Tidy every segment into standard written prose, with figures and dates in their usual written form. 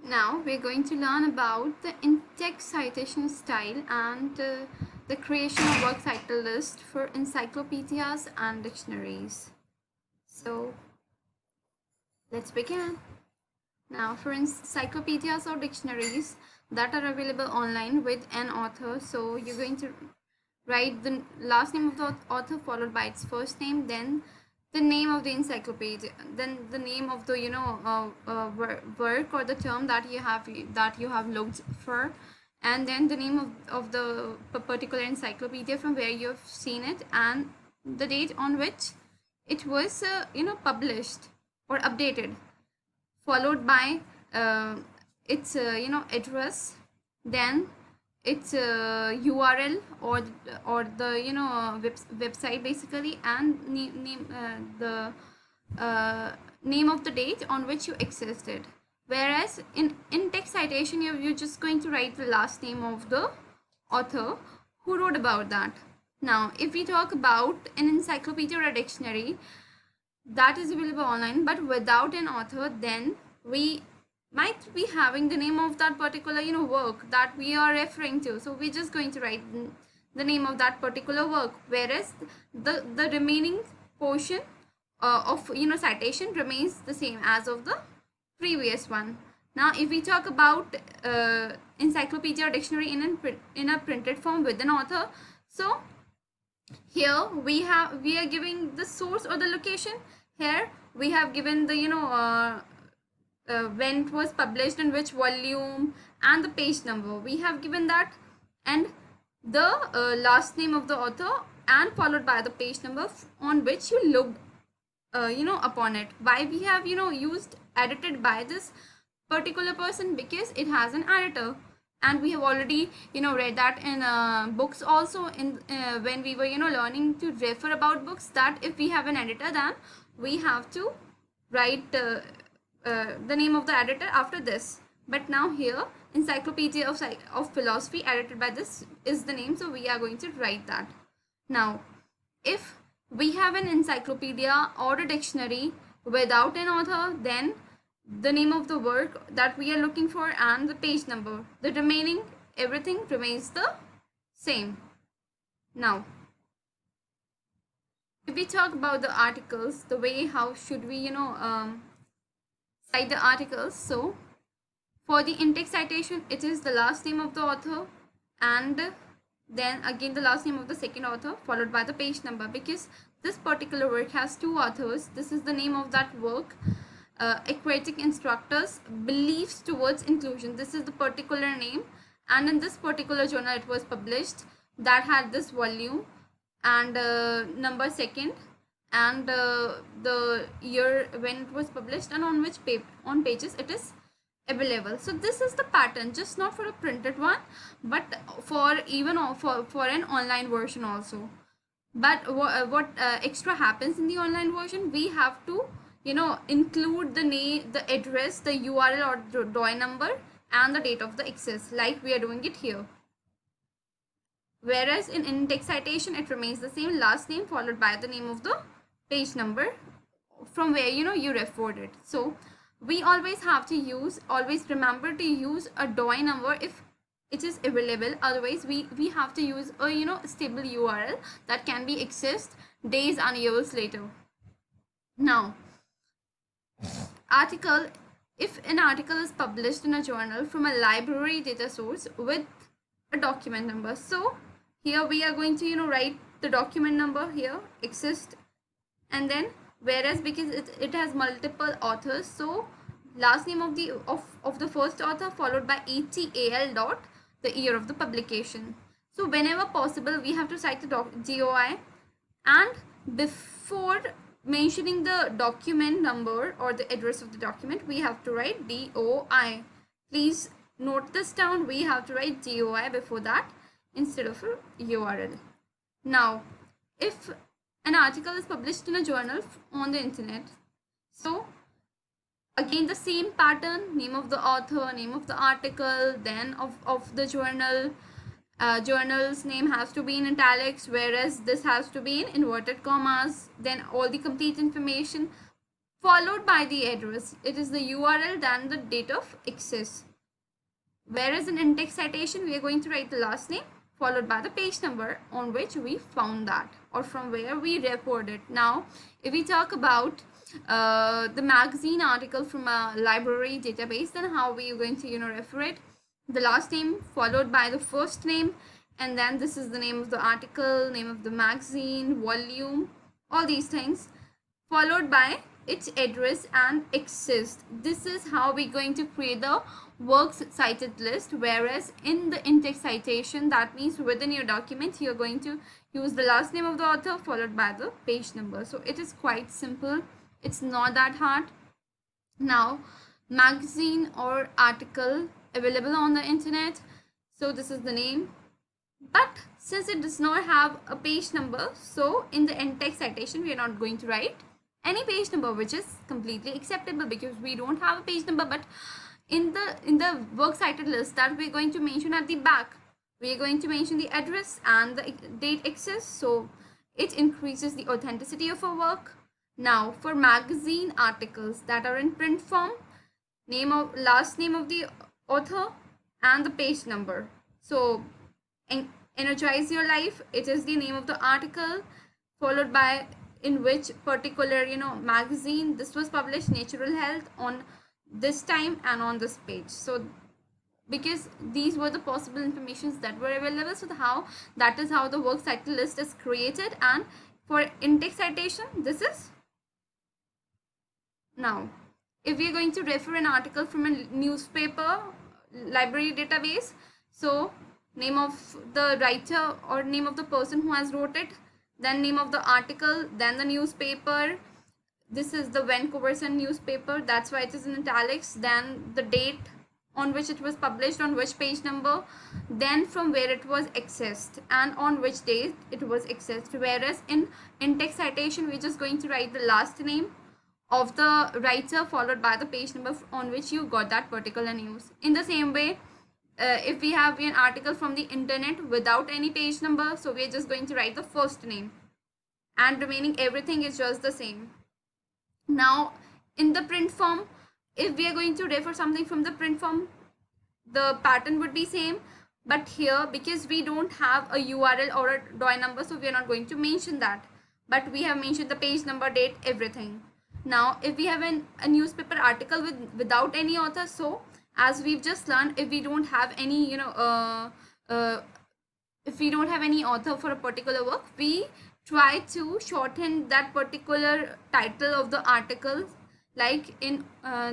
Now we're going to learn about the in-text citation style and the creation of works title list for encyclopedias and dictionaries. So let's begin. Now for encyclopedias or dictionaries that are available online with an author, so you're going to write the last name of the author followed by its first name, then the name of the encyclopedia, then the name of the work or the term that you have looked for, and then the name of the particular encyclopedia from where you've seen it, and the date on which it was published or updated, followed by its address, then its URL or the website basically, and name of the date on which you accessed it. Whereas in text citation, you're just going to write the last name of the author who wrote about that. Now if we talk about an encyclopedia or a dictionary that is available online but without an author, then we might be having the name of that particular work that we are referring to, so we're just going to write the name of that particular work, whereas the remaining portion of citation remains the same as of the previous one. Now if we talk about encyclopedia or dictionary in a printed form with an author, so here we are giving the source or the location. Here we have given the when it was published, in which volume, and the page number we have given that, and the last name of the author, and followed by the page number on which you looked upon it. Why we have used edited by this particular person? Because it has an editor, and we have already read that in books also, in when we were learning to refer about books, that if we have an editor, then we have to write the name of the editor after this. But now here, encyclopedia of philosophy edited by this is the name, so we are going to write that. Now if we have an encyclopedia or a dictionary without an author, then the name of the work that we are looking for and the page number, the remaining everything remains the same. Now if we talk about the articles, the way how should we cite the articles. So for the in-text citation, it is the last name of the author, and then again the last name of the second author followed by the page number, because this particular work has two authors. This is the name of that work, aquatic instructors beliefs towards inclusion. This is the particular name, and in this particular journal it was published, that had this volume and number second, and the year when it was published, and on which on pages it is available. So this is the pattern, just not for a printed one, but for even for an online version also. But what extra happens in the online version, we have to include the name, the address, the URL or the DOI number, and the date of the access, like we are doing it here. Whereas in in-text citation, it remains the same, last name followed by the name of the page number from where you referred it. So we always have to always remember to use a DOI number if it is available. Otherwise we have to use a stable URL that can be accessed days and years later. Now article, if an article is published in a journal from a library data source with a document number, so here we are going to write the document number here, exist, and then whereas because it has multiple authors, so last name of the first author followed by ETAL dot the year of the publication. So whenever possible we have to cite the DOI, and before mentioning the document number or the address of the document, we have to write DOI. Please note this down, we have to write DOI before that instead of a URL. Now if an article is published in a journal on the internet, so again the same pattern, name of the author, name of the article, then of the journal, journal's name has to be in italics, whereas this has to be in inverted commas, then all the complete information followed by the address. It is the URL, then the date of access. Whereas in in-text citation, we are going to write the last name followed by the page number on which we found that or from where we referred it. Now, if we talk about the magazine article from a library database, then how we are going to refer it? The last name followed by the first name, and then this is the name of the article, name of the magazine, volume, all these things, followed by its address and access. This is how we're going to create the works cited list. Whereas in the in-text citation, that means within your document you're going to use the last name of the author followed by the page number. So it is quite simple, it's not that hard. Now, magazine or article available on the internet, so this is the name, but since it does not have a page number, so in the in-text citation we are not going to write any page number, which is completely acceptable because we don't have a page number. But in the works cited list that we're going to mention at the back, we are going to mention the address and the date access, so it increases the authenticity of our work. Now, for magazine articles that are in print form, last name of the author and the page number. So Energize Your Life, it is the name of the article followed by in which particular magazine this was published, Natural Health, on this time and on this page. So because these were the possible informations that were available, so that is how the works title list is created. And for in-text citation, this is. Now, if we are going to refer an article from a newspaper library database, so name of the writer or name of the person who has wrote it, then name of the article, then the newspaper. This is the Vancouver Sun newspaper, that's why it is in italics. Then the date on which it was published, on which page number, then from where it was accessed and on which date it was accessed. Whereas in in-text citation, we're just going to write the last name of the writer followed by the page number on which you got that particular news. In the same way, if we have an article from the internet without any page number, so we're just going to write the first name and remaining everything is just the same. Now, in the print form, if we are going to refer something from the print form, the pattern would be same, but here because we don't have a URL or a DOI number, so we are not going to mention that, but we have mentioned the page number, date, everything. Now, if we have a newspaper article without any author, so as we've just learned, if we don't have any if we don't have any author for a particular work, we try to shorten that particular title of the article. Like in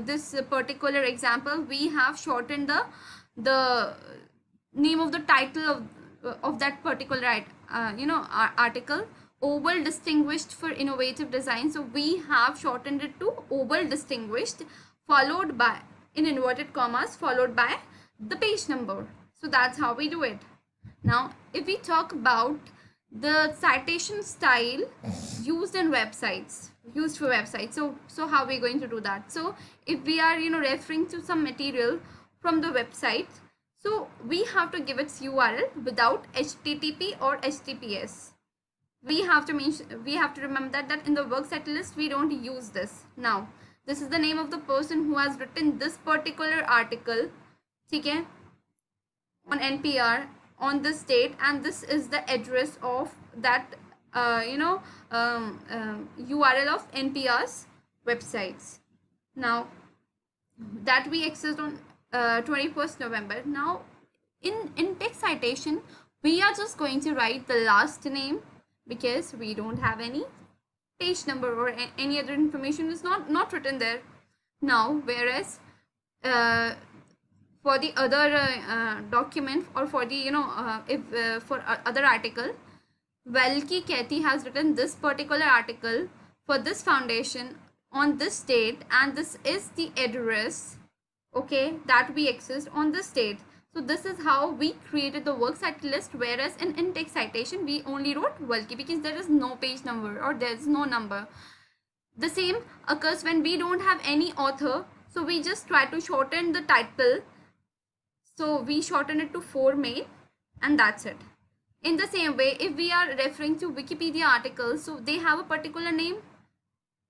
this particular example, we have shortened the name of the title of that particular article, Oval Distinguished for Innovative Design. So we have shortened it to Oval Distinguished followed by, in inverted commas, followed by the page number. So that's how we do it. Now, if we talk about the citation style used in websites, used for websites, so how we're going to do that? So if we are referring to some material from the website, so we have to give its URL without HTTP or HTTPS. We have to remember that in the works title list we don't use this. Now, this is the name of the person who has written this particular article, okay, on NPR on this date, and this is the address of that URL of NPR's websites. Now, that we accessed on 21st November. Now, in text citation, we are just going to write the last name because we don't have any page number or any other information is not written there. Now, whereas for the other document, or for the for other article, Velki Katie has written this particular article for this foundation on this date, and this is the address, okay, that we accessed on this date. So this is how we created the works cited list. Whereas in in-text citation, we only wrote Velki because there is no page number or there is no number. The same occurs when we don't have any author, so we just try to shorten the title. So we shorten it to 4 May, and that's it. In the same way, if we are referring to Wikipedia articles, so they have a particular name,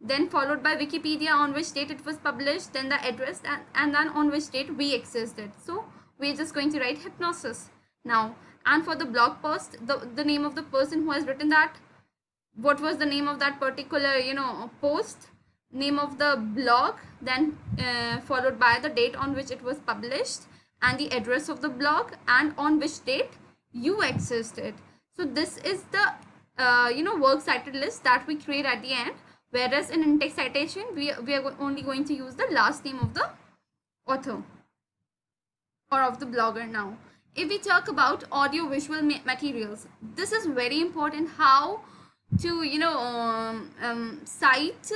then followed by Wikipedia, on which date it was published, then the address, and then on which date we accessed it. So we're just going to write hypnosis now. And for the blog post, the name of the person who has written that, what was the name of that particular post, name of the blog, then followed by the date on which it was published, and the address of the blog, and on which date you accessed it. So this is the works cited list that we create at the end, whereas in in-text citation we are only going to use the last name of the author or of the blogger. Now if we talk about audio visual materials, this is very important, how to cite